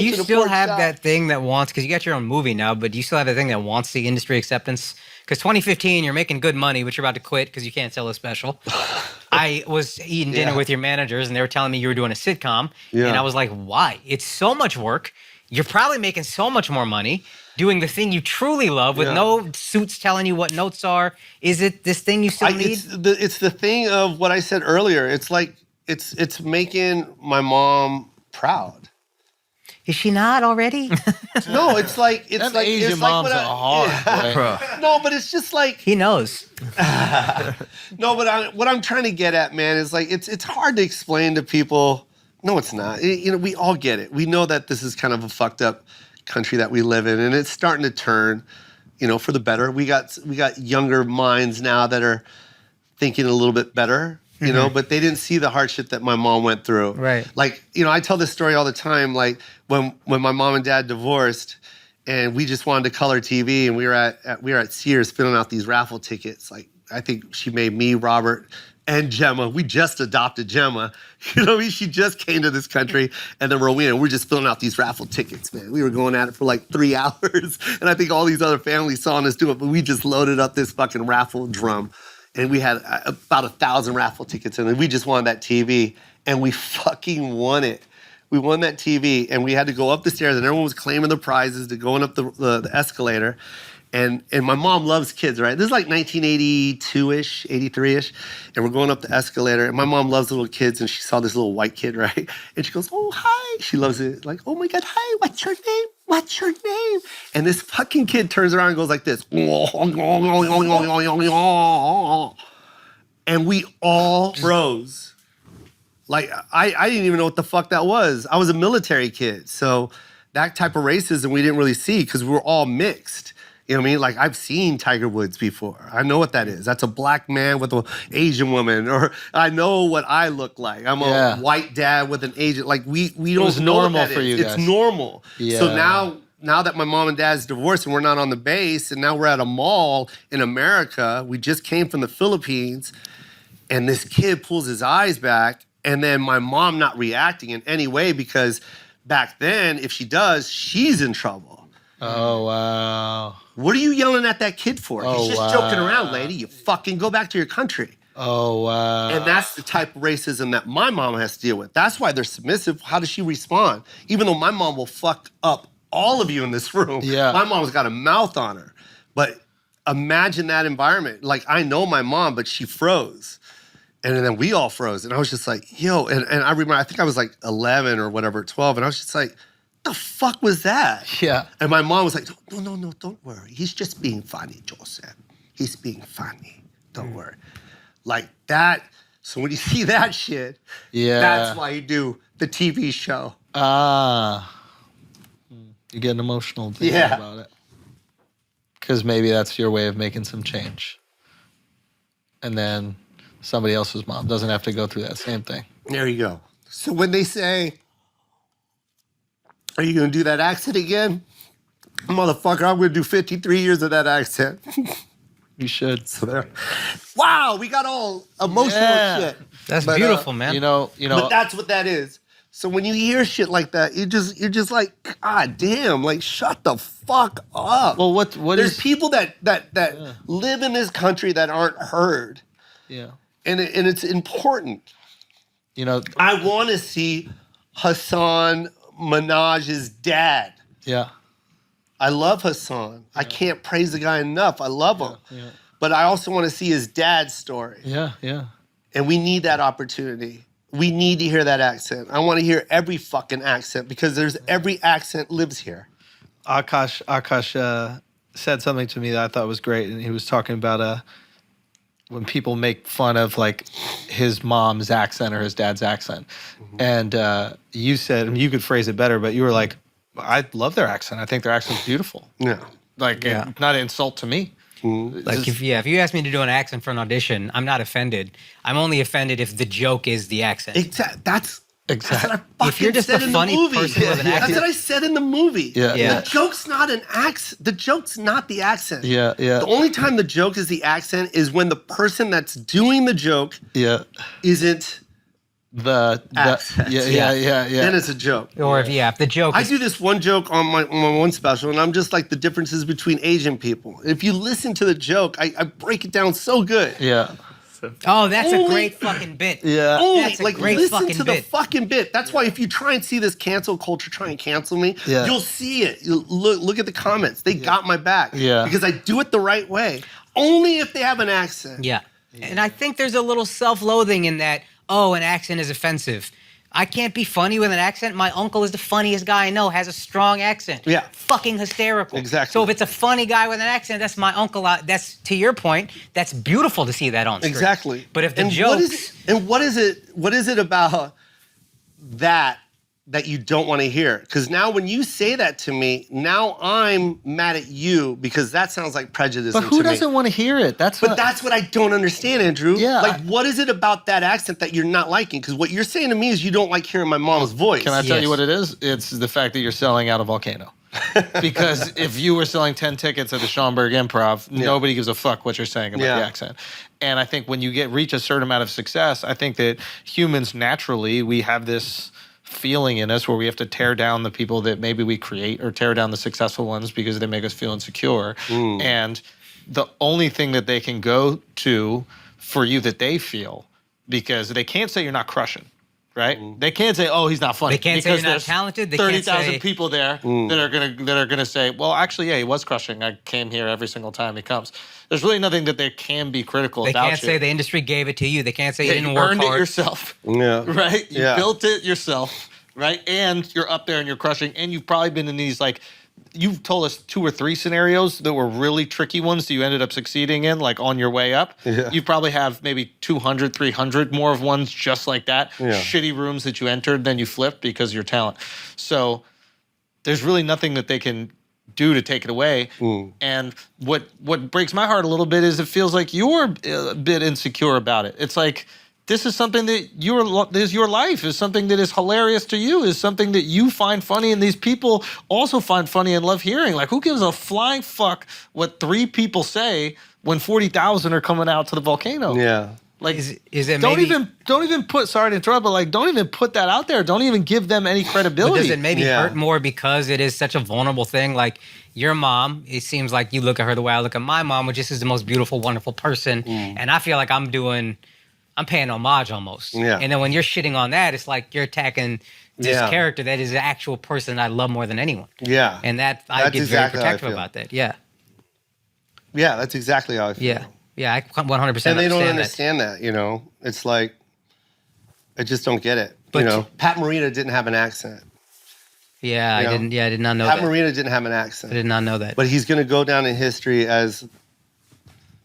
Do you still have that thing that wants, because you got your own movie now, but do you still have that thing that wants the industry acceptance? Because 2015, you're making good money, but you're about to quit because you can't sell a special. I was eating dinner with your managers, and they were telling me you were doing a sitcom. And I was like, why? It's so much work. You're probably making so much more money doing the thing you truly love with no suits telling you what notes are. Is it this thing you still need? It's the thing of what I said earlier. It's like, it's making my mom proud. Is she not already? No, it's like Asian it's moms like are hard. No, but it's just like He knows. no, but what I'm trying to get at, man, is like it's hard to explain to people. No, it's not. We all get it. We know that this is kind of a fucked up country that we live in, and it's starting to turn, for the better. We got younger minds now that are thinking a little bit better. But they didn't see the hardship that my mom went through. Right. Like, I tell this story all the time. Like when my mom and dad divorced, and we just wanted to color TV, and we were at Sears filling out these raffle tickets. Like I think she made me, Robert, and Gemma. We just adopted Gemma. She just came to this country, and then Rowena. We're just filling out these raffle tickets, man. We were going at it for like 3 hours, and I think all these other families saw us do it, but we just loaded up this fucking raffle drum. And we had about 1,000 raffle tickets in it. We just wanted that TV, and we fucking won it. We won that TV, and we had to go up the stairs, and everyone was claiming the prizes to going up the escalator. And my mom loves kids, right? This is like 1982-ish, 83-ish, and we're going up the escalator, and my mom loves little kids, and she saw this little white kid, right? And she goes, oh, hi. She loves it. Like, oh, my God, hi, what's your name? What's your name? And this fucking kid turns around and goes like this. And we all froze. Like, I didn't even know what the fuck that was. I was a military kid, so that type of racism we didn't really see because we were all mixed. You know what I mean? Like, I've seen Tiger Woods before. I know what that is. That's a black man with an Asian woman. Or I know what I look like. I'm a white dad with an Asian. Like, we don't know what that is. It was normal for you guys. It's normal. Yeah. So now that my mom and dad's divorced and we're not on the base, and now we're at a mall in America, we just came from the Philippines, and this kid pulls his eyes back, and then my mom not reacting in any way because back then, if she does, she's in trouble. Oh, wow. What are you yelling at that kid for? Oh, he's just joking around, lady. You fucking go back to your country. Oh, wow. And that's the type of racism that my mom has to deal with. That's why they're submissive. How does she respond? Even though my mom will fuck up all of you in this room. Yeah. My mom's got a mouth on her. But imagine that environment. Like, I know my mom, but she froze. And then we all froze. And I was just like, yo. And I remember, I think I was like 11 or whatever, 12. And I was just like, the fuck was that? Yeah. And my mom was like, no, don't worry. He's just being funny, Joseph. He's being funny. Don't worry. Like that. So when you see that shit, that's why you do the TV show. You get emotional thinking about it. Because maybe that's your way of making some change. And then somebody else's mom doesn't have to go through that same thing. There you go. So when they say, are you going to do that accent again? Motherfucker, I'm going to do 53 years of that accent. You should. So there. Wow, we got all emotional shit. That's beautiful, man. You know. But that's what that is. So when you hear shit like that, you're just like, God damn, like shut the fuck up. Well, what There's people that live in this country that aren't heard. Yeah. And it's important. I want to see Hassan Minaj's dad. Yeah. I love Hassan. I can't praise the guy enough. I love him. Yeah. But I also want to see his dad's story. Yeah, yeah. And we need that opportunity. We need to hear that accent. I want to hear every fucking accent because every accent lives here. Akash said something to me that I thought was great, and he was talking about when people make fun of like his mom's accent or his dad's accent. Mm-hmm. And you said, you could phrase it better, but you were like, I love their accent. I think their accent's beautiful. Yeah. Like, not an insult to me. Mm-hmm. Like, if you ask me to do an accent for an audition, I'm not offended. I'm only offended if the joke is the accent. Exactly. That's what I fucking if you're just said a in funny the movie. person with an accent. That's what I said in the movie. Yeah. The joke's not an accent. The joke's not the accent. Yeah, yeah. The only time the joke is the accent is when the person that's doing the joke isn't the accents. yeah. Then it's a joke. Or if the joke I is do this one joke on my one special, and I'm just like the differences between Asian people. If you listen to the joke, I break it down so good. Yeah. oh, that's a Only- great fucking bit. Yeah. Only That's a like great listen fucking to the bit. fucking bit. That's why if you try and see this cancel culture try and cancel me, Yeah. you'll see it. You'll look at the comments. They got my back. Yeah. Because I do it the right way. Only if they have an accent. Yeah. And I think there's a little self-loathing in that, oh, an accent is offensive. I can't be funny with an accent. My uncle is the funniest guy I know, has a strong accent. Yeah. Fucking hysterical. Exactly. So if it's a funny guy with an accent, that's my uncle. That's, to your point, that's beautiful to see that on screen. Exactly. But if the and jokes... what is it about that you don't want to hear? Because now when you say that to me, now I'm mad at you because that sounds like prejudice But to who me. doesn't want to hear it? That's But that's what I don't understand, Andrew. Yeah, Like, what is it about that accent that you're not liking? Because what you're saying to me is you don't like hearing my mom's voice. Can I tell Yes. you what it is? It's the fact that you're selling out a volcano. Because if you were selling 10 tickets at the Schaumburg Improv, nobody gives a fuck what you're saying about the accent. And I think when you reach a certain amount of success, I think that humans naturally, we have this feeling in us where we have to tear down the people that maybe we create or tear down the successful ones because they make us feel insecure. And the only thing that they can go to for you that they feel, because they can't say you're not crushing. Right? They can't say, "Oh, he's not funny." They can't say because you're not there's talented. They can't 30,000 say- people there that are gonna say, "Well, actually, yeah, he was crushing. I came here every single time he comes." There's really nothing that they can be critical They about can't you. say the industry gave it to you. They can't say Yeah, you didn't you work earned hard. it yourself, Yeah. right? You Yeah. built it yourself, right? And you're up there and you're crushing. And you've probably been in these like. You've told us 2 or 3 scenarios that were really tricky ones that you ended up succeeding in, like on your way up. Yeah. You probably have maybe 200, 300 more of ones just like that. Yeah. Shitty rooms that you entered, then you flipped because of your talent. So there's really nothing that they can do to take it away. And what breaks my heart a little bit is it feels like you're a bit insecure about it. It's like, this is something that is your life, is something that is hilarious to you, is something that you find funny, and these people also find funny and love hearing. Like, who gives a flying fuck what 3 people say when 40,000 are coming out to the volcano? Yeah. Like, Is it don't maybe- even put. Sorry to interrupt, but like, don't even put that out there. Don't even give them any But credibility. does it maybe Yeah. hurt more because it is such a vulnerable thing? Like your mom, it seems like you look at her the way I look at my mom, which just is the most beautiful, wonderful person. And I feel like I'm paying homage almost. Yeah. And then when you're shitting on that, it's like you're attacking this Yeah. character that is the actual person I love more than anyone. Yeah. And that I That's get exactly how I very protective feel. about that. Yeah. Yeah, that's exactly how I feel. Yeah. Yeah. I 100% And they don't understand understand that, you know? It's like, I just don't get it. But- you know, Pat Morita didn't have an accent. that. Yeah. You know? I did not know Pat that. Morita didn't have an I accent. did not know that. But he's going to go down in history as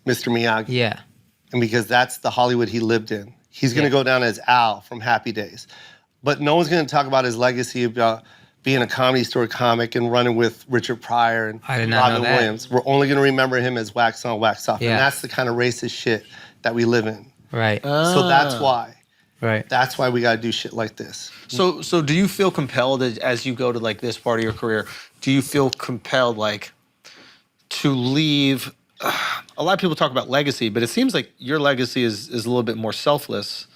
Mr. Miyagi. yeah. And because that's the Hollywood he lived in. He's going to Yeah. go down as Al from Happy Days. But no one's going to talk about his legacy about being a Comedy Store comic and running with Richard Pryor and I did not know Robin that. Williams. We're only going to remember him as Wax On, Wax Off. Yeah. And that's the kind of racist shit that we live in. Right. So that's why. right. That's why we got to do shit like this. So do you feel compelled as you go to like this part of your career? Do you feel compelled like to leave? A lot of people talk about legacy, but it seems like your legacy is a little bit more selfless,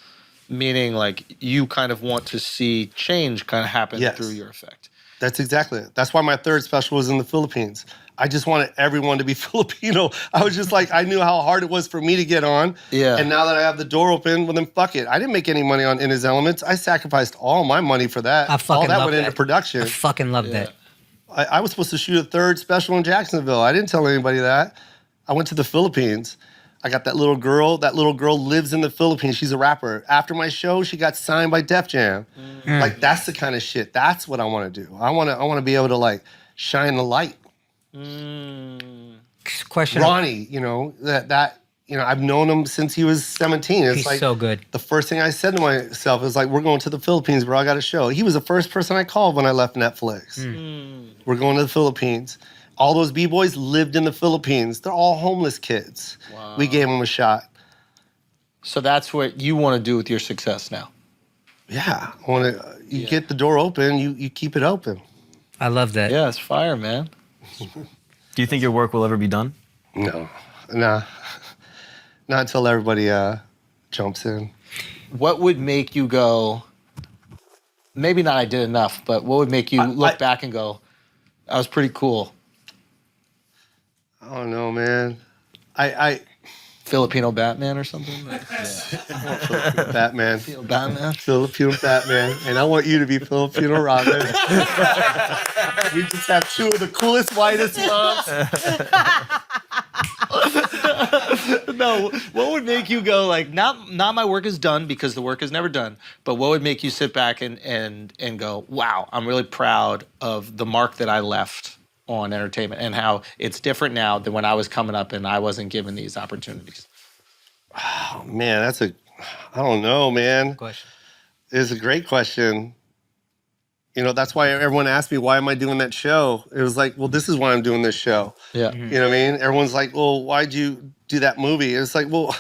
meaning like you kind of want to see change kind of happen Yes. through your effect. That's exactly it. That's why my third special was in the Philippines. I just wanted everyone to be Filipino. I was just like, I knew how hard it was for me to get on. Yeah. And now that I have the door open, well then fuck it. I didn't make any money on In His Elements. I sacrificed all my money for that. I fucking all that love went into that. production. I fucking love that. I was supposed to shoot a third special in Jacksonville. I didn't tell anybody that. I went to the Philippines. I got that little girl. That little girl lives in the Philippines. She's a rapper. After my show, she got signed by Def Jam. Like that's the kind of shit. That's what I want to do. I want to be able to like shine the light. Question. Ronnie, you know, that you know, I've known him since he was 17. It's He's like so good. the first thing I said to myself is like, we're going to the Philippines, bro. I got a show. He was the first person I called when I left Netflix. We're going to the Philippines. All those B-boys lived in the Philippines. They're all homeless kids. Wow. We gave them a shot. So that's what you want to do with your success now. Yeah, I want to. You get the door open, you keep it open. I love that. Yeah, it's fire, man. Do you think your work will ever be done? No, nah, not until everybody jumps in. what would make you go, maybe not I did enough, but what would make you look back and go, that was pretty cool? I don't know, man. I Filipino Batman or something? Batman. Batman? Filipino Batman. And I want you to be Filipino Robin. We just have two of the coolest, whitest moms. No, what would make you go like, not my work is done, because the work is never done, but what would make you sit back and go, wow, I'm really proud of the mark that I left on entertainment and how it's different now than when I was coming up and I wasn't given these opportunities? Oh, man, I don't know, man. Question. It's a great question. You know, that's why everyone asked me, why am I doing that show? It was like, well, this is why I'm doing this show. Yeah. You know what I mean? Everyone's like, well, why'd you do that movie? It's like, well,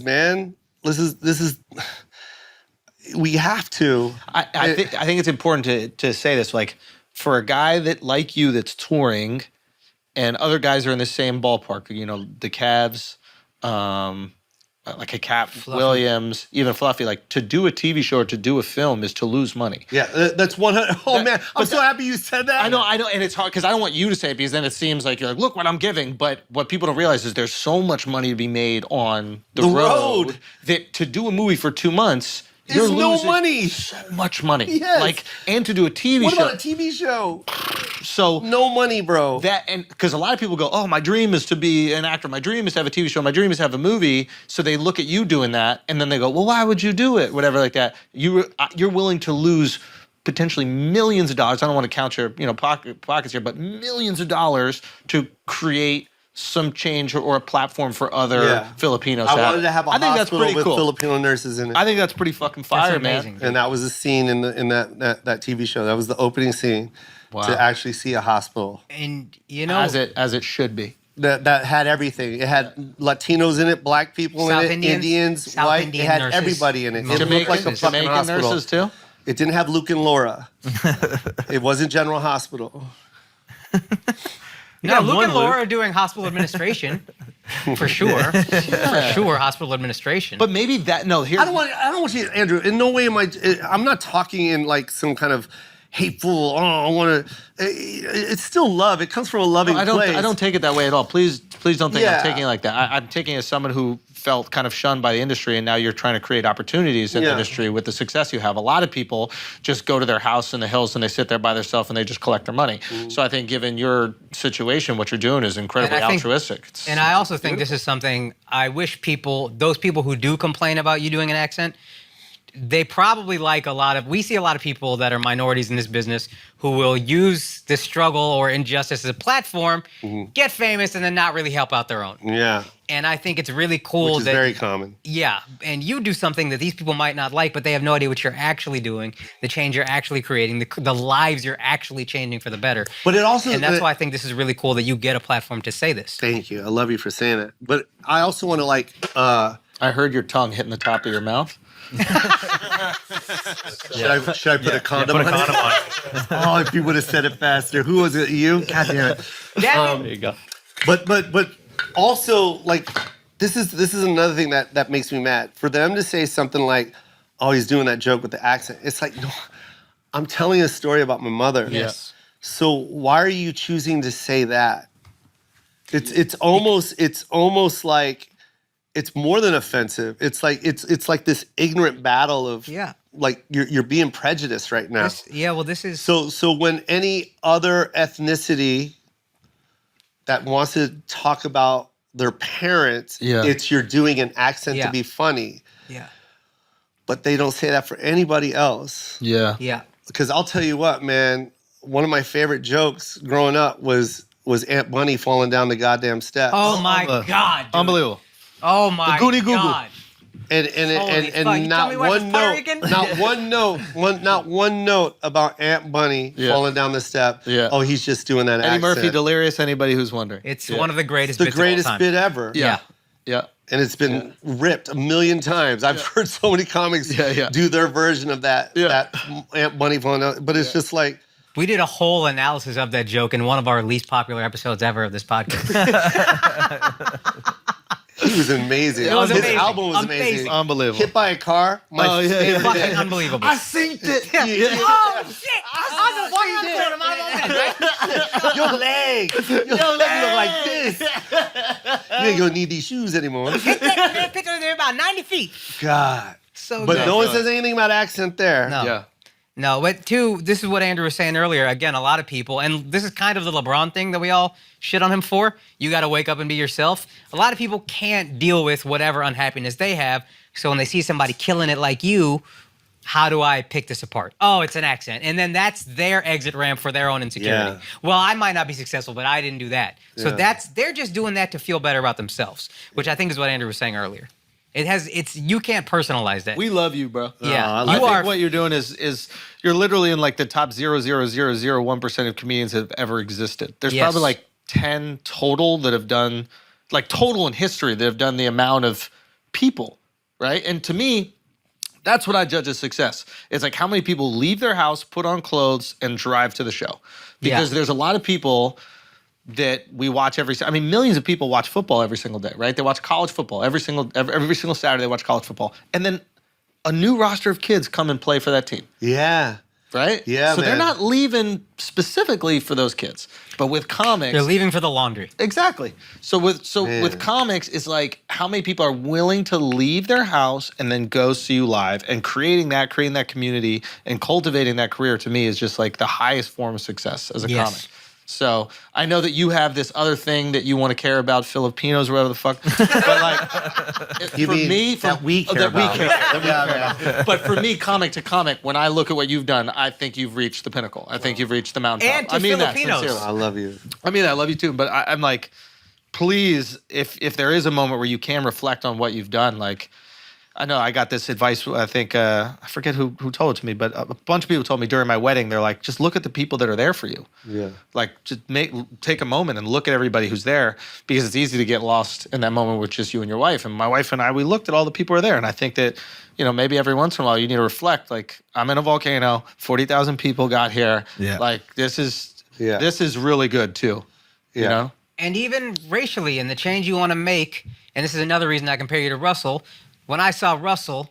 man, this is, we have to. I think it's important to say this, like, for a guy that like you that's touring, and other guys are in the same ballpark, you know, the Cavs, like a Cat Williams, even Fluffy, like, to do a TV show or to do a film is to lose money. Yeah, that's 100. Oh, man, I'm so happy you said that. I know, and it's hard because I don't want you to say it, because then it seems like you're like, look what I'm giving. But what people don't realize is there's so much money to be made on the road that to do a movie for 2 months, you're no losing money. so much money. Yes. Like, and to do a TV What show. about a TV show? So No money, bro. that, and because a lot of people go, oh, my dream is to be an actor. My dream is to have a TV show. My dream is to have a movie. So they look at you doing that, and then they go, well, why would you do it? Whatever, like that. You're willing to lose potentially millions of dollars. I don't want to count your pockets here, but millions of dollars to create some change or a platform for other Filipinos. I wanted to have a I think that's hospital pretty with cool. Filipino nurses in it. I think that's pretty fucking fire, That's amazing. man. And that was a scene in that TV show. That was the opening scene to actually see a hospital. And you know, As it should be. That had everything. It had Latinos in it, black people South in it, Indians, South white. Indian it had nurses. everybody in it. It looked Jamaican, like a fucking Jamaican hospital. nurses too? It didn't have Luke and Laura. It wasn't General Hospital. no, Luke and Laura are doing hospital administration for sure. For sure, hospital administration. But maybe that, no, here. I don't want you, Andrew. In no way am I'm not talking in like some kind of hateful. Oh, I want to. It's still love. It comes from a loving place. I don't take it that way at all. Please don't think Yeah. I'm taking it like that. I'm taking it as someone who felt kind of shunned by the industry, and now you're trying to create opportunities in the industry with the success you have. A lot of people just go to their house in the hills and they sit there by themselves and they just collect their money. So I think, given your situation, what you're doing is incredibly altruistic. And I also think this is something I wish those people who do complain about you doing an accent, they probably we see a lot of people that are minorities in this business who will use this struggle or injustice as a platform, get famous, and then not really help out their own. Yeah. And I think it's really cool Which is that very common. Yeah, and you do something that these people might not like, but they have no idea what you're actually doing, the change you're actually creating, the lives you're actually changing for the better. But it also, and that's why I think this is really cool that you get a platform to say this. Thank you. I love you for saying that. But I also want to I heard your tongue hitting the top of your mouth. Should I put a condom on it? Oh, if you would have said it faster. Who was it? You? God damn it. There you go. But also, like, this is another thing that makes me mad. For them to say something like, oh, he's doing that joke with the accent. It's like, no, I'm telling a story about my mother. Yes. So why are you choosing to say that? It's almost like it's more than offensive. It's like this ignorant battle of like you're being prejudiced right now. This is So when any other ethnicity that wants to talk about their parents, it's you're doing an accent to be funny. Yeah. But they don't say that for anybody else. Yeah. Yeah. Because I'll tell you what, man, one of my favorite jokes growing up was Aunt Bunny falling down the goddamn steps. Oh my God. Dude. Unbelievable. Oh my Goody Goo Goo. God. And not one note about Aunt Bunny falling down the step. Yeah. Oh, he's just doing that Eddie accent. Murphy, delirious, anybody who's wondering. It's one of the greatest the bits of all greatest time. bit ever. Yeah. And it's been ripped a million times. I've heard so many comics do their version of that Aunt Bunny falling down. But it's just like, we did a whole analysis of that joke in one of our least popular episodes ever of this podcast. He was amazing. It was His amazing. album was amazing. Unbelievable. Hit by a car. My favorite Fucking day. unbelievable. synced it. Oh shit! I was walking on the corner, Your legs look like this. You ain't gonna need these shoes anymore. that picture there about 90 feet. God. So But good. no one says anything about accent there. No. Yeah. No, but two, this is what Andrew was saying earlier. Again, a lot of people, and this is kind of the LeBron thing that we all shit on him for. You got to wake up and be yourself. A lot of people can't deal with whatever unhappiness they have. So when they see somebody killing it like you, how do I pick this apart? Oh, it's an accent. And then that's their exit ramp for their own insecurity. Yeah. Well, I might not be successful, but I didn't do that. So they're just doing that to feel better about themselves, which I think is what Andrew was saying earlier. You can't personalize that. We love you, bro. Yeah. I I love think what you're doing is you're literally in like the top 0.0001% of comedians that have ever existed. There's Yes. probably like 10 total that have done, like total in history that have done the amount of people, right? And to me, that's what I judge as success. It's like how many people leave their house, put on clothes, and drive to the show. Because there's a lot of people that we watch millions of people watch football every single day, right? They watch college football every single Saturday. They watch college football, and then a new roster of kids come and play for that team, Yeah. right? Yeah, so they're man. not leaving specifically for those kids, but with comics, They're leaving for the laundry. exactly. So with comics, it's like how many people are willing to leave their house and then go see you live, and creating that community and cultivating that career to me is just like the highest form of success as a Yes. comic. So I know that you have this other thing that you want to care about, Filipinos or whatever the fuck. But like, You for mean me, that we care about. But for me, comic to comic, when I look at what you've done, I think you've reached the pinnacle. I think you've reached the mountaintop. And to I mean Filipinos. that sincerely. I love you. I mean, I love you too, but I'm like, please, if there is a moment where you can reflect on what you've done, like, I know I got this advice, I think, I forget who told it to me, but a bunch of people told me during my wedding, they're like, just look at the people that are there for you. Yeah. Like, just take a moment and look at everybody who's there, because it's easy to get lost in that moment with just you and your wife. And my wife and I, we looked at all the people who are there, and I think that, maybe every once in a while you need to reflect, like, I'm in a volcano, 40,000 people got here. Yeah. Like, this is really good too, you Yeah. know? And even racially, and the change you want to make, and this is another reason I compare you to Russell. When I saw Russell,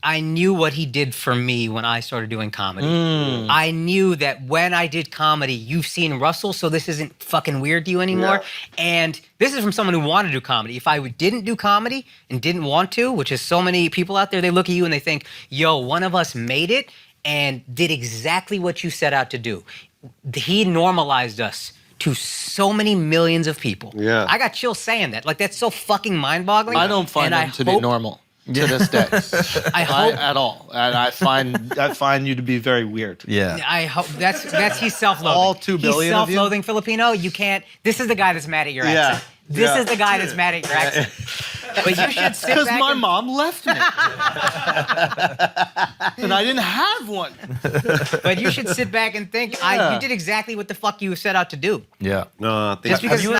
I knew what he did for me when I started doing comedy. I knew that when I did comedy, you've seen Russell, so this isn't fucking weird to you anymore. Yeah. And this is from someone who wanted to do comedy. If I didn't do comedy and didn't want to, which is so many people out there, they look at you and they think, yo, one of us made it and did exactly what you set out to do. He normalized us to so many millions of people. Yeah. I got chills saying that. Like, that's so fucking mind-boggling. I don't find And him to be normal to this day. I hope At all. And I find you to be very weird. Yeah. I hope that's he's self-loathing. All 2 billion He's of you? self-loathing Filipino. You can't. This is the guy that's mad at your Yeah. accent. This Yeah. is the guy that's mad at your accent. But you should sit Because back my and, mom left me. And I didn't have one. But you should sit back and think. You did exactly what the fuck you set out to do. Yeah. No, Just because you